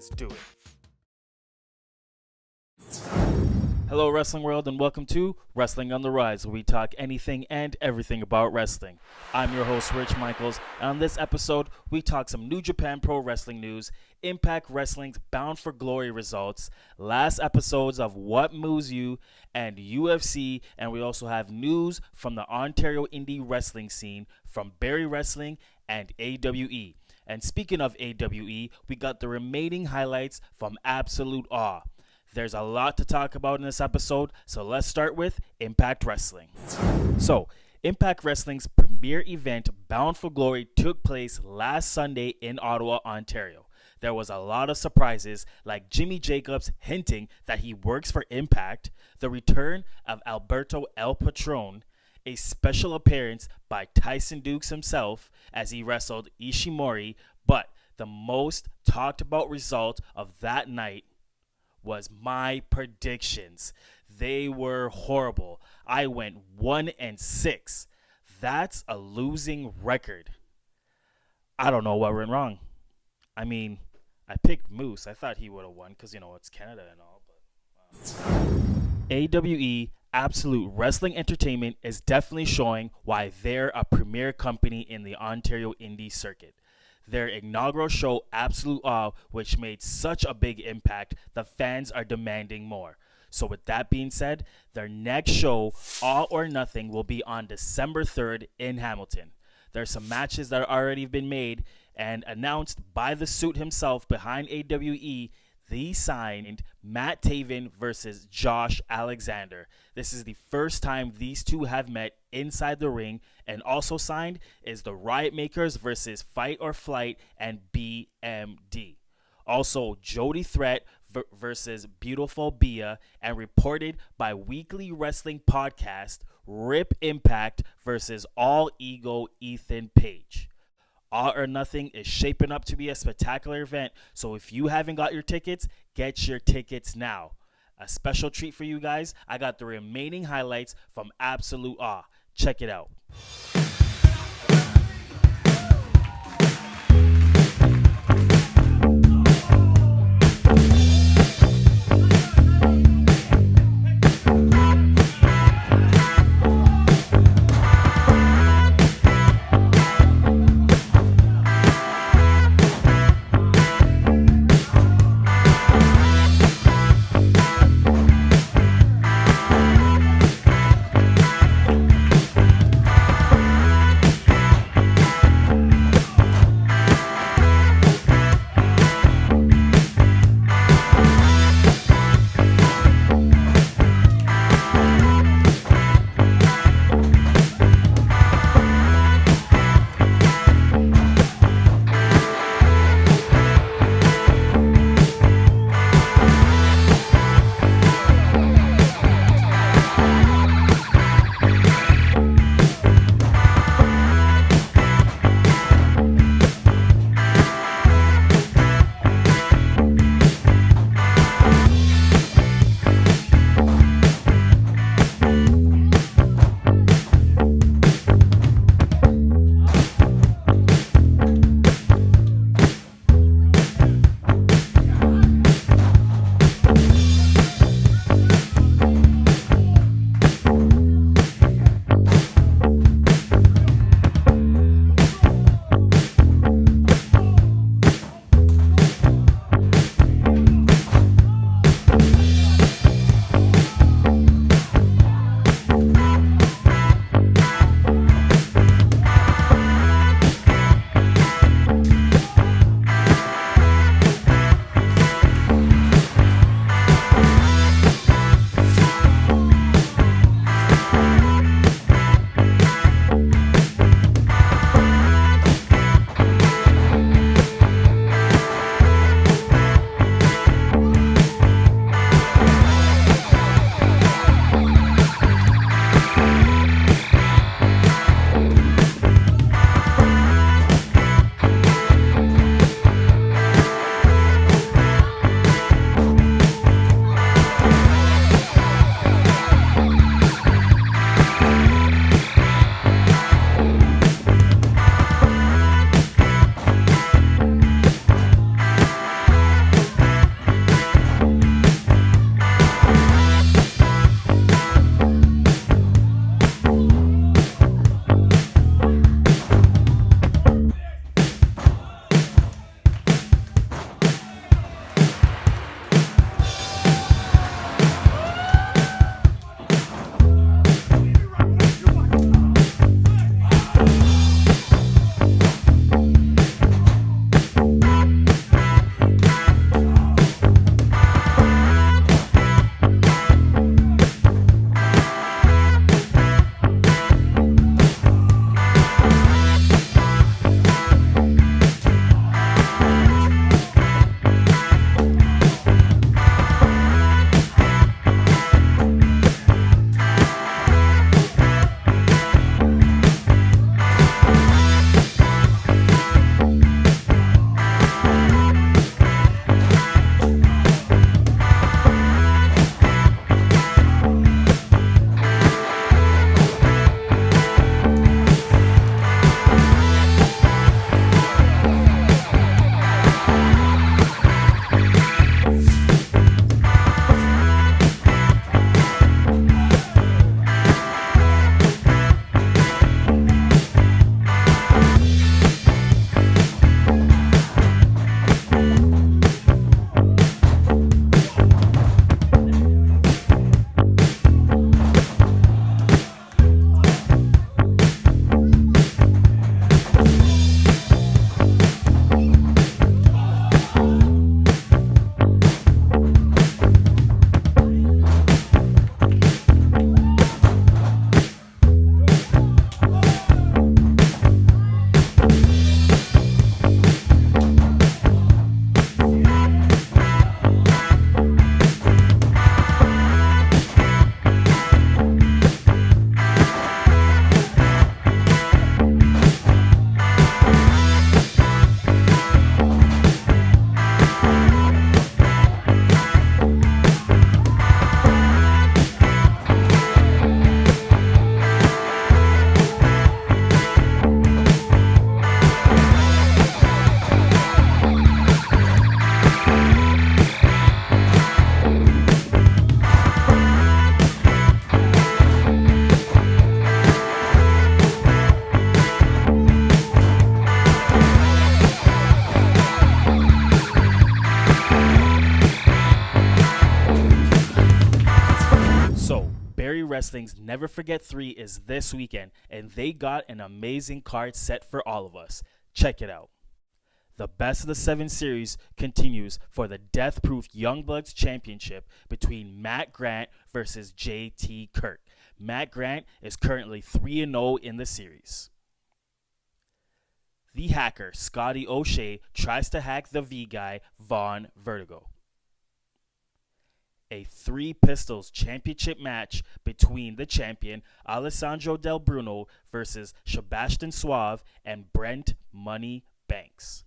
Let's do it. Hello, wrestling world, and welcome to Wrestling on the Rise, where we talk anything and everything about wrestling. I'm your host, Rich Michaels, and on this episode, we talk some New Japan Pro Wrestling news, Impact Wrestling's Bound for Glory results, last episodes of What Moves You, and UFC, and we also have news from the Ontario indie wrestling scene from Barrie Wrestling and AWE. And speaking of AWE, we got the remaining highlights from AbsoluteAWE. There's a lot to talk about in this episode, so let's start with Impact Wrestling. So, Impact Wrestling's premier event, Bound for Glory, took place last Sunday in Ottawa, Ontario. There was a lot of surprises, like Jimmy Jacobs hinting that he works for Impact, the return of Alberto El Patron, a special appearance by Tyson Dukes himself as he wrestled Ishimori, but the most talked about result of that night was my predictions. They were horrible. I went 1-6. That's a losing record. I don't know what went wrong. I mean, I picked Moose. I thought he would have won because, it's Canada and all. But AWE, Absolute Wrestling Entertainment, is definitely showing why they're a premier company in the Ontario indie circuit. Their inaugural show, AbsoluteAWE, which made such a big impact, the fans are demanding more. So with that being said, their next show, All or Nothing, will be on December 3rd in Hamilton. There's some matches that have already been made and announced by the suit himself behind AWE. They signed Matt Taven versus Josh Alexander. This is the first time these two have met inside the ring, and also signed is the Riot Makers versus Fight or Flight and BMD. Also, Jody Threat versus Beautiful Bia, and reported by Weekly Wrestling Podcast, Rip Impact versus All Ego Ethan Page. All or Nothing is shaping up to be a spectacular event, so if you haven't got your tickets, get your tickets now. A special treat for you guys, I got the remaining highlights from AbsoluteAWE. Check it out. Wrestling's Never Forget 3 is this weekend, and they got an amazing card set for all of us. Check it out. The Best of the 7 series continues for the Death Proof Youngbloods Championship between Matt Grant versus JT Kirk. Matt Grant is currently 3-0 in the series. The hacker, Scotty O'Shea, tries to hack the V-guy, Vaughn Vertigo. A Three Pistols championship match between the champion, Alessandro Del Bruno, versus Sebastian Suave and Brent Money Banks.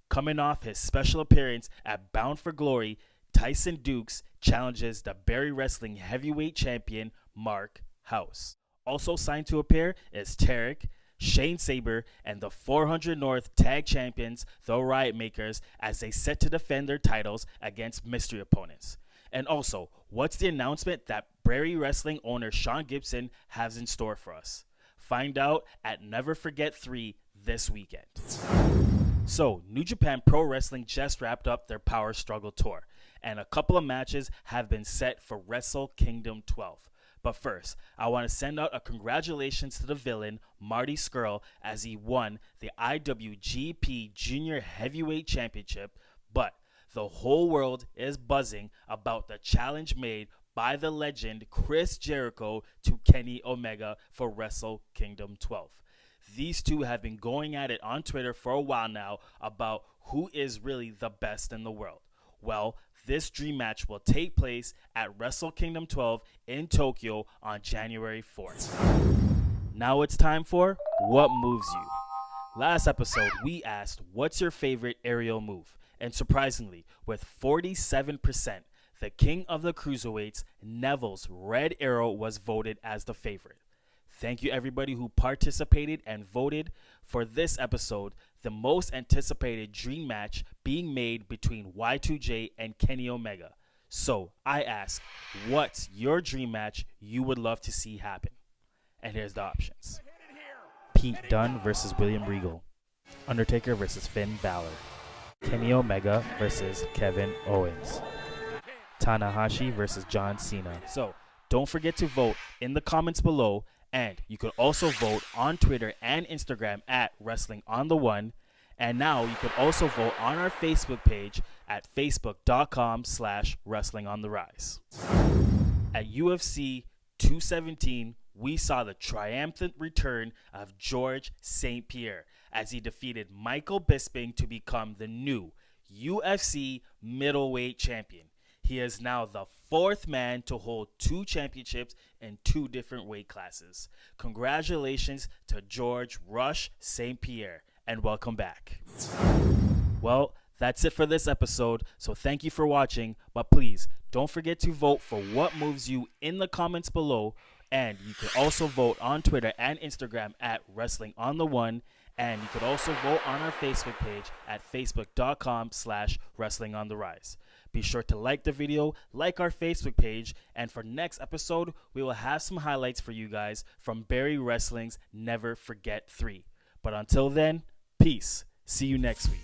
Coming off his special appearance at Bound for Glory, Tyson Dukes challenges the Barrie Wrestling heavyweight champion, Mark House. Also signed to appear is Tarek, Shane Saber, and the 400 North Tag Champions, the Riot Makers, as they set to defend their titles against mystery opponents. And also, what's the announcement that Barrie Wrestling owner Sean Gibson has in store for us? Find out at Never Forget 3 this weekend. So, New Japan Pro Wrestling just wrapped up their Power Struggle Tour, and a couple of matches have been set for Wrestle Kingdom 12. But first, I want to send out a congratulations to the villain, Marty Scurll, as he won the IWGP Junior Heavyweight Championship, but the whole world is buzzing about the challenge made by the legend Chris Jericho to Kenny Omega for Wrestle Kingdom 12. These two have been going at it on Twitter for a while now about who is really the best in the world. Well, this dream match will take place at Wrestle Kingdom 12 in Tokyo on January 4th. Now it's time for What Moves You. Last episode, we asked, what's your favorite aerial move? And surprisingly, with 47%, the king of the cruiserweights, Neville's Red Arrow, was voted as the favorite. Thank you everybody who participated and voted for this episode, the most anticipated dream match being made between Y2J and Kenny Omega. So I ask, what's your dream match you would love to see happen? And here's the options. Pete Dunne versus William Regal. Undertaker versus Finn Balor. Kenny Omega versus Kevin Owens. Tanahashi versus John Cena. So don't forget to vote in the comments below. And you can also vote on Twitter and Instagram at Wrestling on the One. And now you can also vote on our Facebook page at facebook.com/Wrestling on the Rise. At UFC 217, we saw the triumphant return of George St. Pierre as he defeated Michael Bisping to become the new UFC middleweight champion. He is now the fourth man to hold 2 championships in 2 different weight classes. Congratulations to George Rush St. Pierre, and welcome back. Well, that's it for this episode, so thank you for watching, but please don't forget to vote for what moves you in the comments below, and you can also vote on Twitter and Instagram at Wrestling on the One, and you could also vote on our Facebook page at facebook.com/Wrestling on the Rise. Be sure to like the video, like our Facebook page, and for next episode, we will have some highlights for you guys from Barrie Wrestling's Never Forget 3. But until then, peace. See you next week.